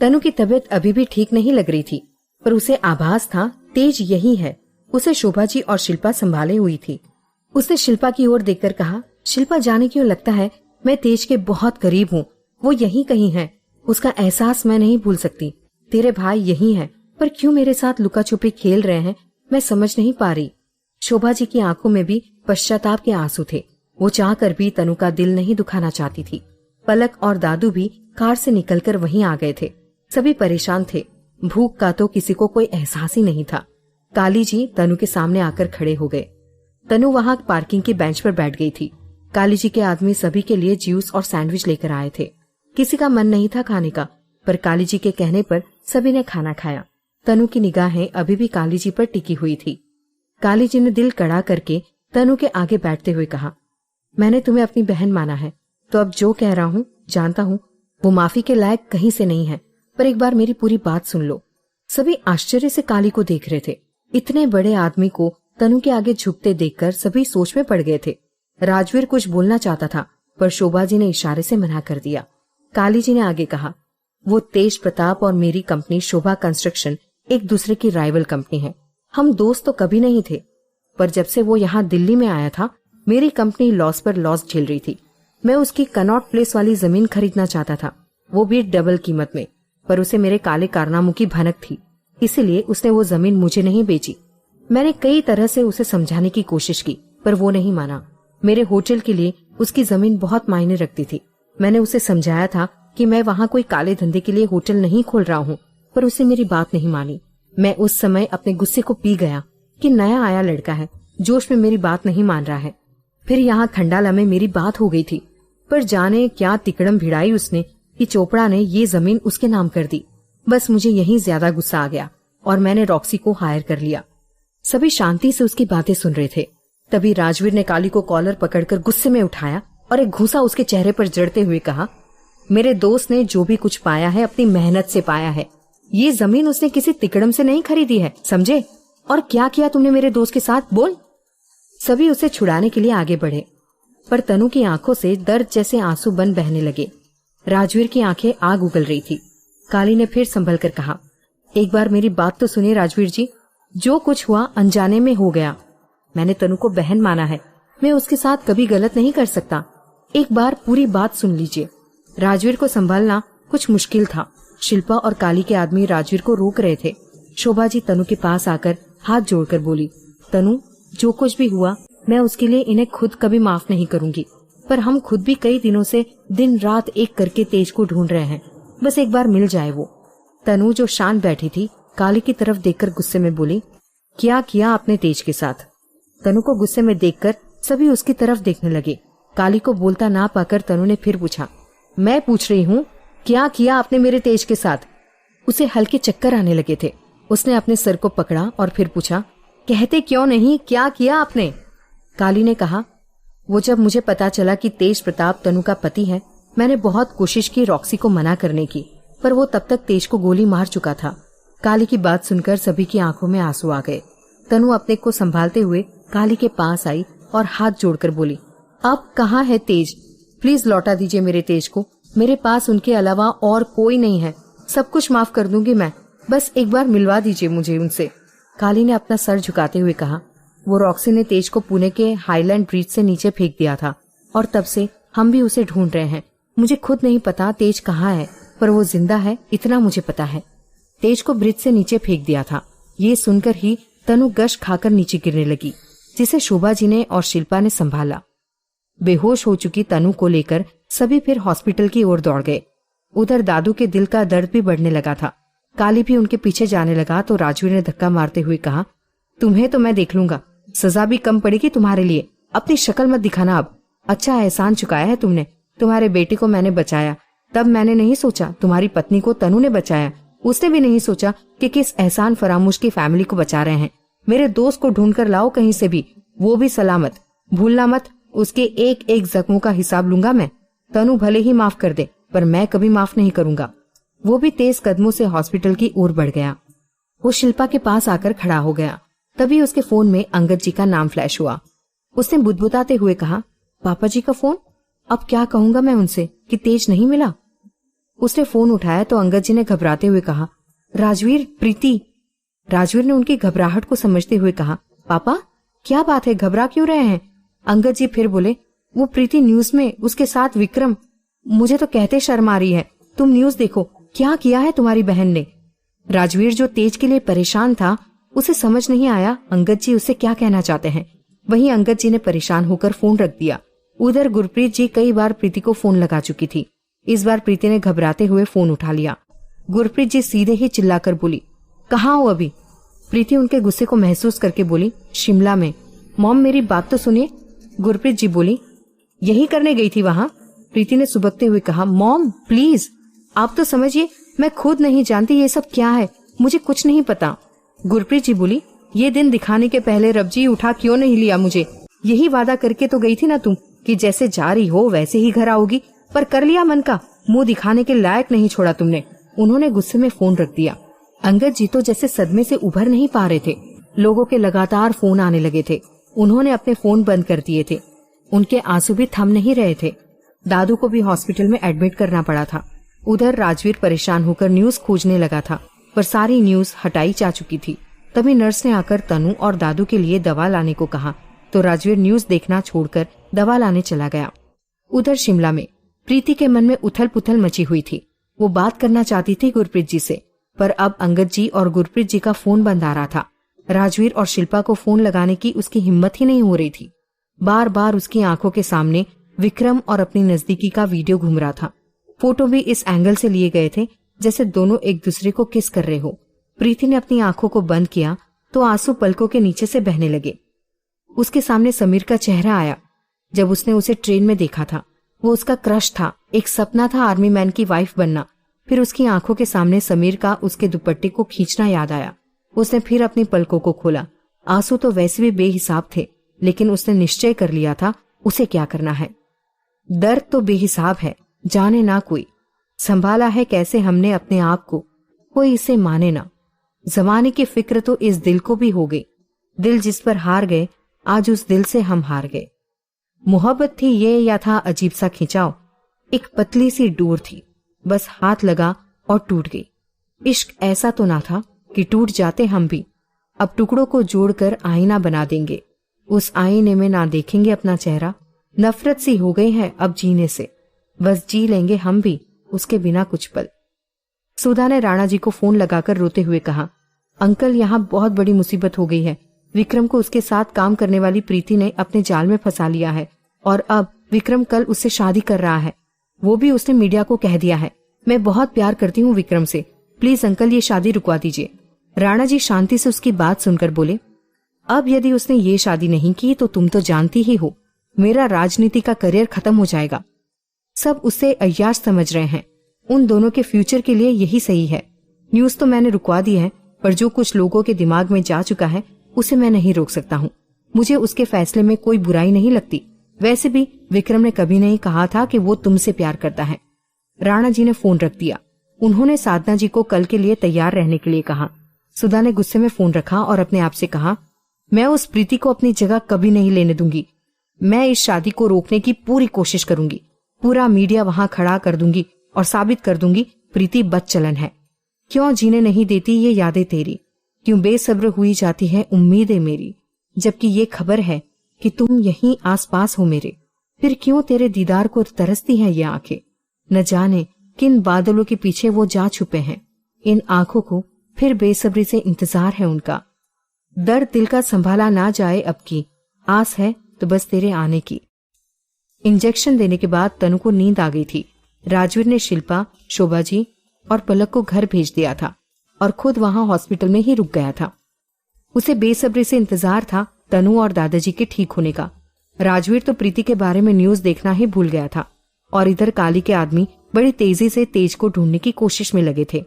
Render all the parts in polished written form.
तनु की तबीयत अभी भी ठीक नहीं लग रही थी, पर उसे आभास था तेज यही है। उसे शोभा जी और शिल्पा संभाले हुई थी। उसने शिल्पा की ओर देखकर कहा, शिल्पा जाने क्यों, लगता है मैं तेज के बहुत करीब हूँ। वो यहीं कहीं है, उसका एहसास मैं नहीं भूल सकती। तेरे भाई यही है, पर क्यों मेरे साथ लुका छुपी खेल रहे हैं, मैं समझ नहीं पा रही। शोभा जी की आंखों में भी पश्चाताप के आंसू थे। वो चाहकर भी तनु का दिल नहीं दुखाना चाहती थी। पलक और दादू भी कार से निकलकर वहीं आ गए थे। सभी परेशान थे। भूख का तो किसी को कोई एहसास ही नहीं था। काली जी तनु के सामने आकर खड़े हो गए। तनु वहां पार्किंग की बेंच पर बैठ गई थी। काली जी के आदमी सभी के लिए जूस और सैंडविच लेकर आए थे। किसी का मन नहीं था खाने का, पर काली जी के कहने पर सभी ने खाना खाया। तनु की निगाहें अभी भी काली जी पर टिकी हुई थी। काली जी ने दिल कड़ा करके तनु के आगे बैठते हुए कहा, मैंने तुम्हें अपनी बहन माना है, तो अब जो कह रहा हूँ जानता हूँ वो माफी के लायक कहीं से नहीं है, पर एक बार मेरी पूरी बात सुन लो। सभी आश्चर्य से काली को देख रहे थे। इतने बड़े आदमी को तनु के आगे झुकते देखकर सभी सोच में पड़ गए थे। राजवीर कुछ बोलना चाहता था, पर शोभा जी ने इशारे से मना कर दिया। काली जी ने आगे कहा, वो तेज प्रताप और मेरी कंपनी शोभा कंस्ट्रक्शन एक दूसरे की राइवल कंपनी है। हम दोस्त तो कभी नहीं थे, पर जब से वो यहाँ दिल्ली में आया था, मेरी कंपनी लॉस पर लॉस झेल रही थी। मैं उसकी कनॉट प्लेस वाली जमीन खरीदना चाहता था, वो भी डबल कीमत में, पर उसे मेरे काले कारनामों की भनक थी, इसीलिए उसने वो जमीन मुझे नहीं बेची। मैंने कई तरह से उसे समझाने की कोशिश की, पर वो नहीं माना। मेरे होटल के लिए उसकी जमीन बहुत मायने रखती थी। मैंने उसे समझाया था कि मैं वहाँ कोई काले धंधे के लिए होटल नहीं खोल रहा हूँ, पर उसे मेरी बात नहीं मानी। मैं उस समय अपने गुस्से को पी गया कि नया आया लड़का है, जोश में मेरी बात नहीं मान रहा है। फिर यहाँ खंडाला में मेरी बात हो गई थी, पर जाने क्या तिकड़म भिड़ाई उसने कि चोपड़ा ने ये जमीन उसके नाम कर दी। बस मुझे यहीं ज्यादा गुस्सा आ गया और मैंने रॉक्सी को हायर कर लिया। सभी शांति से उसकी बातें सुन रहे थे। तभी राजवीर ने काली को कॉलर पकड़कर गुस्से में उठाया और एक घूंसा उसके चेहरे पर जड़ते हुए कहा, मेरे दोस्त ने जो भी कुछ पाया है अपनी मेहनत से पाया है। ये जमीन उसने किसी तिकड़म से नहीं खरीदी है, समझे? और क्या किया तुमने मेरे दोस्त के साथ, बोल? सभी उसे छुड़ाने के लिए आगे बढ़े, पर तनु की आंखों से दर्द जैसे आंसू बन बहने लगे। राजवीर की आंखें आग उगल रही थी। काली ने फिर संभल कर कहा, एक बार मेरी बात तो सुनिए राजवीर जी, जो कुछ हुआ अनजाने में हो गया। मैंने तनु को बहन माना है, मैं उसके साथ कभी गलत नहीं कर सकता। एक बार पूरी बात सुन लीजिए। राजवीर को संभालना कुछ मुश्किल था। शिल्पा और काली के आदमी राजवीर को रोक रहे थे। शोभा जी तनु के पास आकर हाथ जोड़कर बोली, तनु, जो कुछ भी हुआ मैं उसके लिए इन्हें खुद कभी माफ नहीं करूंगी, पर हम खुद भी कई दिनों से दिन रात एक करके तेज को ढूंढ रहे हैं। बस एक बार मिल जाए वो। तनु जो शांत बैठी थी, काली की तरफ देखकर गुस्से में बोली, क्या किया आपने तेज के साथ? तनु को गुस्से में देखकर सभी उसकी तरफ देखने लगे। काली को बोलता ना पाकर तनु ने फिर पूछा, मैं पूछ रही हूँ, क्या किया आपने मेरे तेज के साथ? उसे हल्के चक्कर आने लगे थे। उसने अपने सर को पकड़ा और फिर पूछा, कहते क्यों नहीं, क्या किया आपने? काली ने कहा, वो जब मुझे पता चला कि तेज प्रताप तनु का पति है, मैंने बहुत कोशिश की रॉक्सी को मना करने की, पर वो तब तक तेज को गोली मार चुका था। काली की बात सुनकर सभी की आंखों में आंसू आ गए। तनु अपने को संभालते हुए काली के पास आई और हाथ जोड़कर बोली, अब कहाँ है तेज? प्लीज लौटा दीजिए मेरे तेज को। मेरे पास उनके अलावा और कोई नहीं है। सब कुछ माफ कर दूंगी मैं, बस एक बार मिलवा दीजिए मुझे उनसे। काली ने अपना सर झुकाते हुए कहा, वो रॉक्सी ने तेज को पुणे के हाईलैंड ब्रिज से नीचे फेंक दिया था और तब से हम भी उसे ढूंढ रहे हैं। मुझे खुद नहीं पता तेज कहाँ है, पर वो जिंदा है इतना मुझे पता है। तेज को ब्रिज से नीचे फेंक दिया था। ये सुनकर ही तनु गश खाकर नीचे गिरने लगी, जिसे शोभा जी ने और शिल्पा ने संभाला। बेहोश हो चुकी तनु को लेकर सभी फिर हॉस्पिटल की ओर दौड़ गए। उधर दादू के दिल का दर्द भी बढ़ने लगा था। काली भी उनके पीछे जाने लगा तो राजवीर ने धक्का मारते हुए कहा, तुम्हें तो मैं देख लूंगा, सजा भी कम पड़ेगी तुम्हारे लिए। अपनी शक्ल मत दिखाना अब। अच्छा एहसान चुकाया है तुमने। तुम्हारे बेटे को मैंने बचाया, तब मैंने नहीं सोचा तुम्हारी पत्नी को तनु ने बचाया। उसने भी नहीं सोचा कि किस एहसान फरामोश की फैमिली को बचा रहे हैं। मेरे दोस्त को ढूंढ कर लाओ कहीं से भी, वो भी सलामत। भूलना मत, उसके एक एक जख्मों का हिसाब लूंगा मैं। तनु भले ही माफ कर दे, पर मैं कभी माफ नहीं करूंगा। वो भी तेज कदमों से हॉस्पिटल की ओर बढ़ गया। वो शिल्पा के पास आकर खड़ा हो गया। तभी उसके फोन में अंगद जी का नाम फ्लैश हुआ। उसने बुदबुदाते हुए कहा, पापा जी का फोन? अब क्या कहूंगा मैं उनसे कि तेज नहीं मिला? उसने फोन उठाया तो अंगद जी ने घबराते हुए कहा, राजवीर, प्रीति। राजवीर ने उनकी घबराहट को समझते हुए कहा, पापा क्या बात है, घबरा क्यों रहे हैं? अंगद जी फिर बोले, वो प्रीति न्यूज में, उसके साथ विक्रम। मुझे तो कहते शर्म आ रही है, तुम न्यूज देखो, क्या किया है तुम्हारी बहन ने। राजवीर जो तेज के लिए परेशान था, उसे समझ नहीं आया अंगद जी उसे क्या कहना चाहते हैं। वहीं अंगद जी ने परेशान होकर फोन रख दिया। उधर गुरप्रीत जी कई बार प्रीति को फोन लगा चुकी थी। इस बार प्रीति ने घबराते हुए फोन उठा लिया। गुरप्रीत जी सीधे ही चिल्लाकर बोली, कहाँ हो अभी? प्रीति उनके गुस्से को महसूस करके बोली, शिमला में। मॉम मेरी बात तो सुनिए। गुरप्रीत जी बोली, यही करने गई थी वहां? प्रीति ने सुबकते हुए कहा, मॉम प्लीज आप तो समझिए, मैं खुद नहीं जानती ये सब क्या है, मुझे कुछ नहीं पता। गुरप्रीत जी बोली, ये दिन दिखाने के पहले रबजी उठा क्यों नहीं लिया मुझे? यही वादा करके तो गई थी ना तुम कि जैसे जा रही हो वैसे ही घर आओगी, पर कर लिया मन का, मुंह दिखाने के लायक नहीं छोड़ा तुमने। उन्होंने गुस्से में फोन रख दिया। अंगद जी तो जैसे सदमे से उभर नहीं पा रहे थे। लोगों के लगातार फोन आने लगे थे। उन्होंने अपने फोन बंद कर दिए थे। उनके आंसू भी थम नहीं रहे थे। दादू को भी हॉस्पिटल में एडमिट करना पड़ा था। उधर राजवीर परेशान होकर न्यूज खोजने लगा था, पर सारी न्यूज हटाई जा चुकी थी। तभी नर्स ने आकर तनु और दादू के लिए दवा लाने को कहा, तो राजवीर न्यूज देखना छोड़कर दवा लाने चला गया। उधर शिमला में प्रीति के मन में उथल पुथल मची हुई थी। वो बात करना चाहती थी गुरप्रीत जी से, पर अब अंगद जी और गुरप्रीत जी का फोन बंद आ रहा था। राजवीर और शिल्पा को फोन लगाने की उसकी हिम्मत ही नहीं हो रही थी। बार बार उसकी आंखों के सामने विक्रम और अपनी नजदीकी का वीडियो घूम रहा था। फोटो भी इस एंगल से लिए गए थे जैसे दोनों एक दूसरे को किस कर रहे हो। प्रीति ने अपनी आंखों को बंद किया तो आंसू पलकों के नीचे से बहने लगे। उसके सामने समीर का चेहरा आया। जब उसने उसे ट्रेन में देखा था, वो उसका क्रश था, एक सपना था आर्मी मैन की वाइफ बनना। फिर उसकी आंखों के सामने समीर का उसके दुपट्टे को खींचना याद आया। उसने फिर अपनी पलकों को खोला। आंसू तो वैसे भी बेहिसाब थे, लेकिन उसने निश्चय कर लिया था उसे क्या करना है। दर्द तो बेहिसाब है, जाने ना कोई। संभाला है कैसे हमने अपने आप को, कोई इसे माने ना। जमाने की फिक्र तो इस दिल को भी हो गई। दिल जिस पर हार गए, आज उस दिल से हम हार गए। मोहब्बत थी ये या था अजीब सा खिंचाव? एक पतली सी डोर थी, बस हाथ लगा और टूट गई। इश्क ऐसा तो ना था कि टूट जाते हम भी। अब टुकड़ों को जोड़कर आईना बना देंगे, उस आईने में ना देखेंगे अपना चेहरा। नफरत सी हो गई है अब जीने से, बस जी लेंगे हम भी उसके बिना कुछ पल। सुधा ने राणा जी को फोन लगाकर रोते हुए कहा, अंकल यहाँ बहुत बड़ी मुसीबत हो गई है। विक्रम को उसके साथ काम करने वाली प्रीति ने अपने जाल में फंसा लिया है और अब विक्रम कल उससे शादी कर रहा है। वो भी उसने मीडिया को कह दिया है। मैं बहुत प्यार करती हूँ विक्रम से, प्लीज अंकल ये शादी रुकवा दीजिए। राणा जी शांति से उसकी बात सुनकर बोले, अब यदि उसने ये शादी नहीं की तो तुम तो जानती ही हो, मेरा राजनीति का करियर खत्म हो जाएगा। सब उसे अय्याश समझ रहे हैं। उन दोनों के फ्यूचर के लिए यही सही है। न्यूज तो मैंने रुकवा दी है, पर जो कुछ लोगों के दिमाग में जा चुका है उसे मैं नहीं रोक सकता हूँ। मुझे उसके फैसले में कोई बुराई नहीं लगती। वैसे भी विक्रम ने कभी नहीं कहा था कि वो तुमसे प्यार करता है। राणा जी ने फोन रख दिया। उन्होंने साधना जी को कल के लिए तैयार रहने के लिए कहा। सुधा ने गुस्से में फोन रखा और अपने आप से कहा, मैं उस प्रीति को अपनी जगह कभी नहीं लेने दूंगी। मैं इस शादी को रोकने की पूरी कोशिश करूंगी। पूरा मीडिया वहां खड़ा कर दूंगी और साबित कर दूंगी प्रीति बदचलन है। क्यों जीने नहीं देती ये यादें तेरी, क्यों बेसब्र हुई जाती है उम्मीदें मेरी, जबकि ये खबर है कि तुम यहीं आसपास हो मेरे। फिर क्यों तेरे दीदार को तरसती हैं ये आंखें। न जाने किन बादलों के पीछे वो जा छुपे हैं। इन आंखों को फिर बेसब्री से इंतजार है उनका। दर्द दिल का संभाला ना जाए अब की, आस है तो बस तेरे आने की। इंजेक्शन देने के बाद तनु को नींद आ गई थी। राजवीर ने शिल्पा, शोभा जी और पलक को घर भेज दिया था और खुद वहां हॉस्पिटल में ही रुक गया था। उसे बेसब्री से इंतजार था तनु और दादाजी के ठीक होने का। राजवीर तो प्रीति के बारे में न्यूज देखना ही भूल गया था और इधर काली के आदमी बड़ी तेजी से तेज को ढूंढने की कोशिश में लगे थे।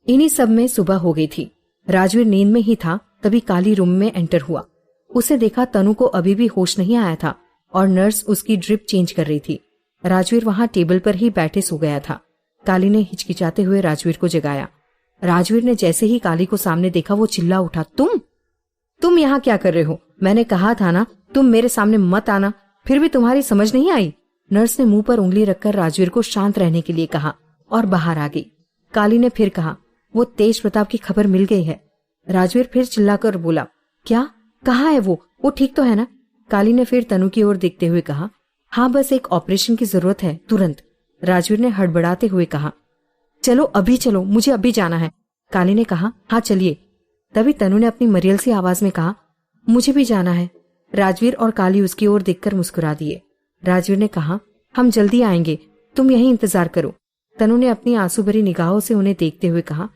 इन्हीं सब में सुबह हो गई थी। राजवीर नींद में ही था, तभी काली रूम में एंटर हुआ। उसे देखा तनु को अभी भी होश नहीं आया था और नर्स उसकी ड्रिप चेंज कर रही थी। राजवीर वहां टेबल पर ही बैठे सो गया था। काली ने हिचकिचाते हुए राजवीर को जगाया। राजवीर ने जैसे ही काली को सामने देखा वो चिल्ला उठा, तुम यहाँ क्या कर रहे हो? मैंने कहा था ना तुम मेरे सामने मत आना, फिर भी तुम्हारी समझ नहीं आई। नर्स ने मुंह पर उंगली रखकर राजवीर को शांत रहने के लिए कहा। और बाहर आ गई। काली ने फिर कहा, वो तेज प्रताप की खबर मिल गई है। राजवीर फिर चिल्लाकर बोला, क्या? कहाँ है वो ठीक तो है ना? काली ने फिर तनु की ओर देखते हुए कहा, हाँ, बस एक ऑपरेशन की जरूरत है, तुरंत। राजवीर ने हड़बड़ाते हुए कहा, चलो अभी चलो, मुझे अभी जाना है। काली ने कहा, हाँ चलिए। तभी तनु ने अपनी मरियल सी आवाज में कहा, मुझे भी जाना है। राजवीर और काली उसकी ओर देखकर मुस्कुरा दिए। राजवीर ने कहा, हम जल्दी आएंगे, तुम यहीं इंतजार करो। तनु ने अपनी आंसू भरी निगाहों से उन्हें देखते हुए कहा,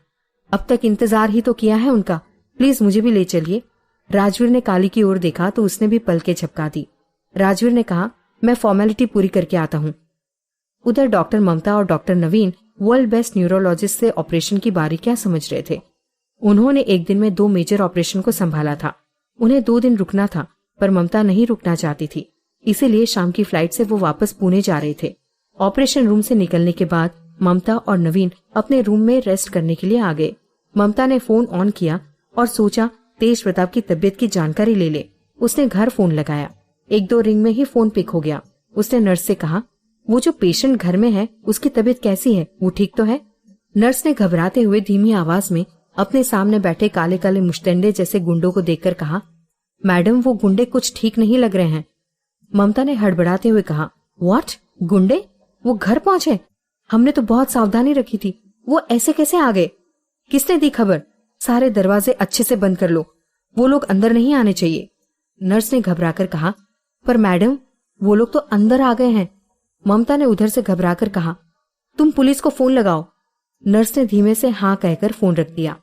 अब तक इंतजार ही तो किया है उनका, प्लीज मुझे भी ले चलिए। राजवीर ने काली की ओर देखा तो उसने भी पलकें झपका दी। राजवीर ने कहा, मैं फॉर्मेलिटी पूरी करके आता हूँ। उधर डॉक्टर ममता और डॉक्टर नवीन वर्ल्ड बेस्ट न्यूरोलॉजिस्ट से ऑपरेशन की बारीकियां समझ रहे थे। उन्होंने एक दिन में 2 मेजर ऑपरेशन को संभाला था। उन्हें 2 दिन रुकना था, पर ममता नहीं रुकना चाहती थी, इसीलिए शाम की फ्लाइट से वो वापस पुणे जा रहे थे। ऑपरेशन रूम से निकलने के बाद ममता और नवीन अपने रूम में रेस्ट करने के लिए आ गए। ममता ने फोन ऑन किया और सोचा तेज प्रताप की तबीयत की जानकारी ले ले। उसने घर फोन लगाया। 1-2 रिंग में ही फोन पिक हो गया। उसने नर्स से कहा, वो जो पेशेंट घर में है उसकी तबीयत कैसी है, वो ठीक तो है? नर्स ने घबराते हुए धीमी आवाज में अपने सामने बैठे काले काले मुश्तैंडे जैसे गुंडों को देखकर कहा, मैडम वो गुंडे कुछ ठीक नहीं लग रहे हैं। ममता ने हड़बड़ाते हुए कहा, व्हाट? गुंडे? वो घर पहुंचे? हमने तो बहुत सावधानी रखी थी, वो ऐसे कैसे आ गए? किसने दी खबर? सारे दरवाजे अच्छे से बंद कर लो, वो लोग अंदर नहीं आने चाहिए। नर्स ने घबराकर कहा, पर मैडम वो लोग तो अंदर आ गए हैं। ममता ने उधर से घबराकर कहा, तुम पुलिस को फोन लगाओ। नर्स ने धीमे से हाँ कहकर फोन रख दिया।